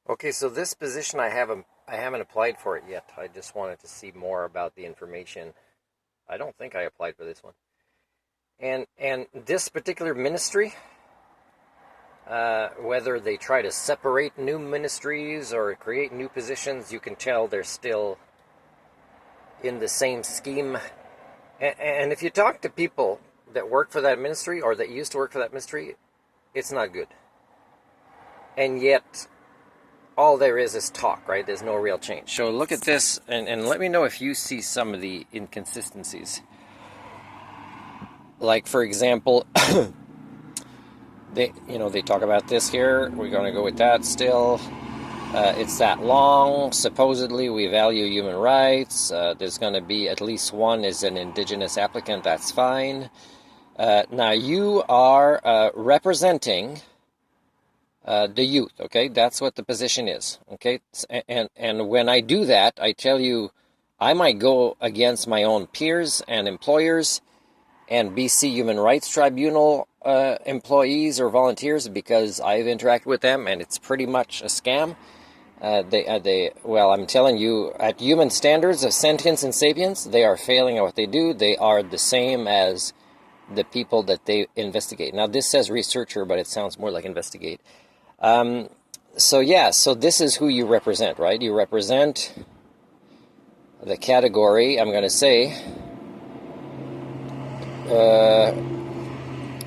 Okay, so this position I haven't applied for it yet. I just wanted to see more about the information. I don't think I applied for this one. And this particular ministry, whether they try to separate new ministries or create new positions, you can tell they're still in the same scheme. And if you talk to people that work for that ministry or that used to work for that ministry, it's not good. And yet, all there is talk, right? There's no real change. So look at this and let me know if you see some of the inconsistencies. Like, for example, they talk about this here. We're going to go with that still. It's that long. Supposedly, we value human rights. There's going to be at least one is an indigenous applicant. That's fine. Now, you are representing the youth, okay? That's what the position is, okay? And when I do that, I tell you, I might go against my own peers and employers and BC Human Rights Tribunal employees or volunteers because I've interacted with them and it's pretty much a scam. Well, I'm telling you, at human standards of sentience and sapience, they are failing at what they do. They are the same as the people that they investigate. Now, this says researcher, but it sounds more like investigate. So this is who you represent, right? You represent the category, I'm going to say,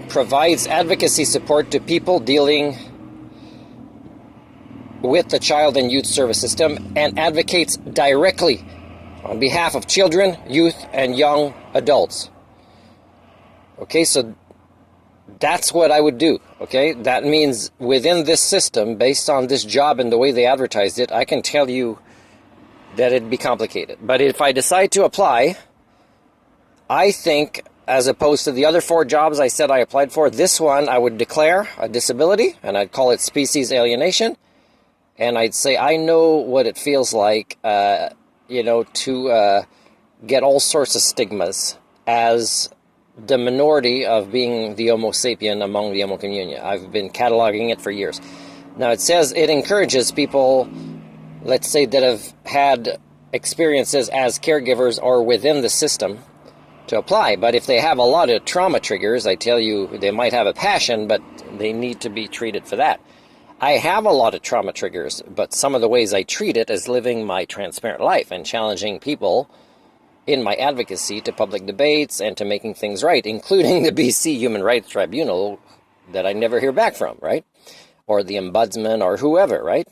provides advocacy support to people dealing with the child and youth service system and advocates directly on behalf of children, youth, and young adults. Okay, so that's what I would do, okay? That means within this system, based on this job and the way they advertised it, I can tell you that it'd be complicated. But if I decide to apply, I think, as opposed to the other 4 jobs I said I applied for, this one I would declare a disability, and I'd call it species alienation, and I'd say I know what it feels like, to get all sorts of stigmas as the minority of being the Homo sapien among the Homo community. I've been cataloging it for years. Now, it says it encourages people, let's say, that have had experiences as caregivers or within the system to apply. But if they have a lot of trauma triggers, I tell you, they might have a passion, but they need to be treated for that. I have a lot of trauma triggers, but some of the ways I treat it is living my transparent life and challenging people in my advocacy to public debates and to making things right, including the BC Human Rights Tribunal that I never hear back from, right? Or the ombudsman or whoever, right?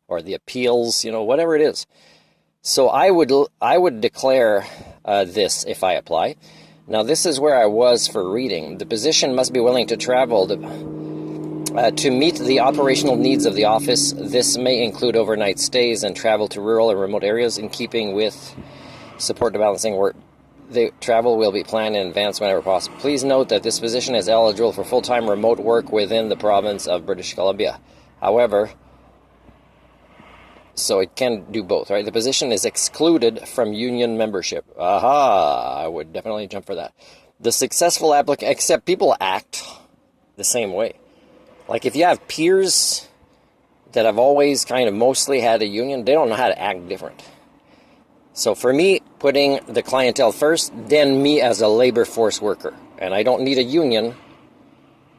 Or the appeals, whatever it is. So I would declare this if I apply. Now, this is where I was for reading. The position must be willing to travel to meet the operational needs of the office. This may include overnight stays and travel to rural and remote areas in keeping with support to balancing work. The travel will be planned in advance whenever possible. Please note that this position is eligible for full-time remote work within the province of British Columbia. However, so it can do both, right? The position is excluded from union membership. Aha! I would definitely jump for that. The successful applicant, except people act the same way. Like if you have peers that have always kind of mostly had a union, they don't know how to act different. So for me, putting the clientele first, then me as a labor force worker. And I don't need a union.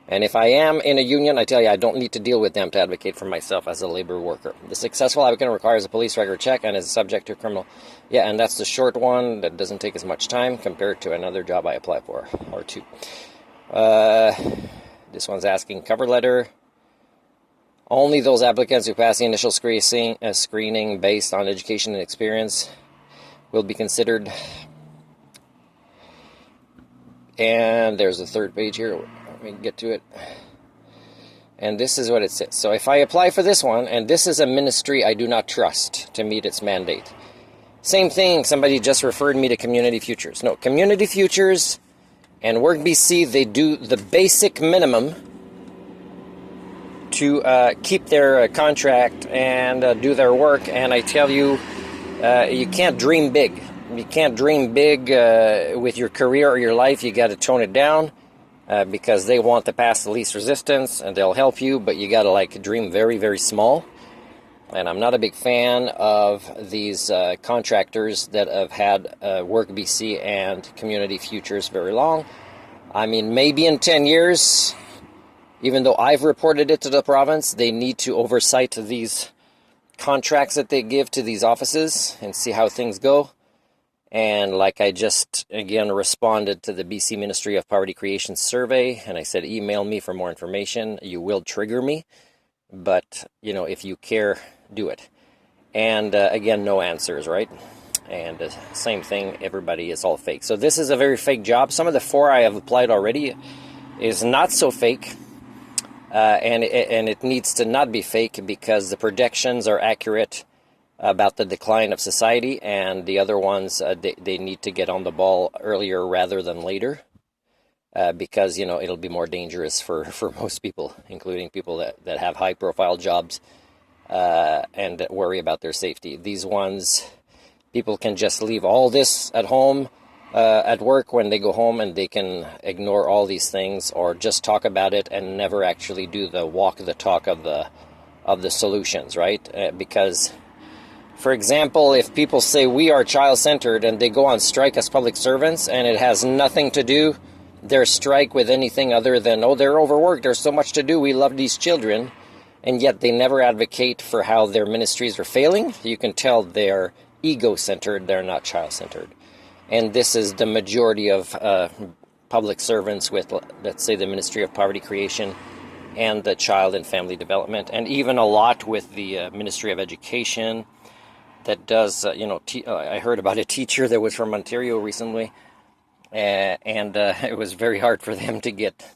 And if I am in a union, I tell you, I don't need to deal with them to advocate for myself as a labor worker. The successful applicant requires a police record check and is subject to criminal. Yeah, and that's the short one that doesn't take as much time compared to another job I applied for, or 2. This one's asking cover letter. Only those applicants who pass the initial screening based on education and experience will be considered. And there's a 3rd page here. Let me get to it. And this is what it says. So if I apply for this one, and this is a ministry I do not trust to meet its mandate. Same thing, somebody just referred me to Community Futures. No, Community Futures and Work BC, they do the basic minimum to keep their contract and do their work. And I tell you, you can't dream big. You can't dream big with your career or your life. You got to tone it down because they want to pass the least resistance and they'll help you, but you got to dream very, very small. And I'm not a big fan of these contractors that have had Work BC and Community Futures very long. I mean, maybe in 10 years, even though I've reported it to the province, they need to oversight these contracts that they give to these offices and see how things go. And like I just, again, responded to the BC Ministry of Poverty Creation survey, and I said, email me for more information. You will trigger me, but, you know, if you care, do it. And again, no answers, right? And same thing, everybody is all fake. So this is a very fake job. Some of the 4 I have applied already is not so fake. And it needs to not be fake because the projections are accurate about the decline of society, and the other ones, they need to get on the ball earlier rather than later, because, you know, it'll be more dangerous for most people, including people that have high-profile jobs and that worry about their safety. These ones, people can just leave all this at home, at work when they go home, and they can ignore all these things or just talk about it and never actually do the walk the talk of the solutions, right? Because, for example, if people say we are child-centered and they go on strike as public servants and it has nothing to do, their strike, with anything other than, oh, they're overworked, there's so much to do, we love these children, and yet they never advocate for how their ministries are failing, you can tell they're ego-centered, they're not child-centered. And this is the majority of public servants with, let's say, the Ministry of Poverty Creation and the Child and Family Development, and even a lot with the Ministry of Education that does, I heard about a teacher that was from Ontario recently, and it was very hard for them to get